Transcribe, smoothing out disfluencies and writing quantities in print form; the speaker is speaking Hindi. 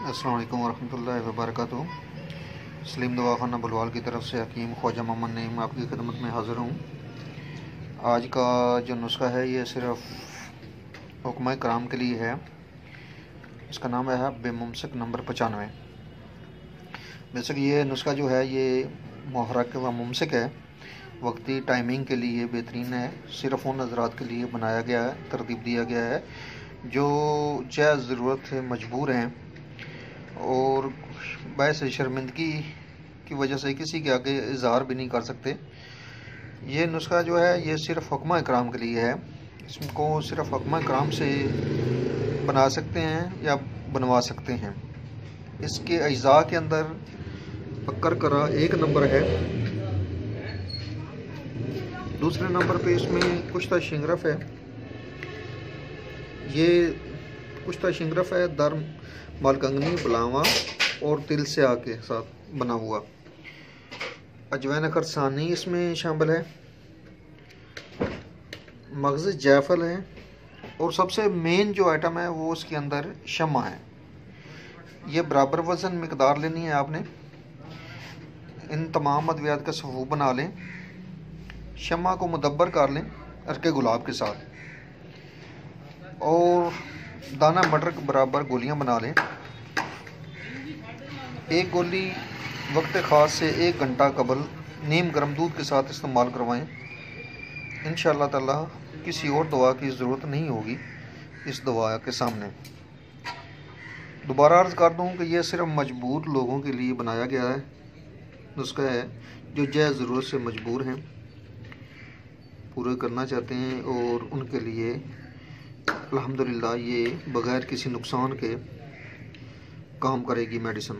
अस्सलाम वालेकुम वरहमतुल्लाहि वबरकातुहू। सलीम दवाखाना बुलवाल की तरफ से हकीम ख्वाजा मोहम्मद नईम आपकी खिदमत में हाज़िर हूँ। आज का जो नुस्खा है ये सिर्फ हुक्मा कराम के लिए है। इसका नाम है बेमुमसिक नंबर 95। बेशक ये नुस्खा जो है ये मुहर्रक व मुमसिक है, वक्ती टाइमिंग के लिए बेहतरीन है। सिर्फ उन हज़रात के लिए बनाया गया है, तरतीब दिया गया है जो चाहे ज़रूरत है मजबूर हैं और बायस शर्मिंदगी की वजह से किसी के आगे इजहार भी नहीं कर सकते। ये नुस्खा जो है ये सिर्फ हुक्मा इकराम के लिए है। इसको सिर्फ हुक्मा इकराम से बना सकते हैं या बनवा सकते हैं। इसके अज्जा के अंदर पक्कर करा एक नंबर है, दूसरे नंबर पे इसमें कुश्ता शिंगरफ है। ये कुश्ता शिंगरफ है दर मालकंगनी बुलावा और तिल से आके साथ बना हुआ। अजवैन खरसानी इसमें शामिल है, मगज़ जायफल है और सबसे मेन जो आइटम है वो उसके अंदर शमा है। ये बराबर वज़न मिकदार लेनी है आपने। इन तमाम अद्वियात का सफ़ूफ बना लें, शमा को मुदब्बर कर लें अर्के गुलाब के साथ, और दाना मटर के बराबर गोलियां बना लें। एक गोली वक्त ख़ास से 1 घंटा कबल नीम गर्म दूध के साथ इस्तेमाल करवाएं। इंशाअल्लाह ताला किसी और दवा की ज़रूरत नहीं होगी इस दवा के सामने। दोबारा अर्ज़ कर दूं कि यह सिर्फ मजबूर लोगों के लिए बनाया गया है नुस्खा है, जो जय ज़रूरत से मजबूर हैं, पूरे करना चाहते हैं, और उनके लिए अल्हम्दुलिल्लाह ये बग़ैर किसी नुकसान के काम करेगी मेडिसिन।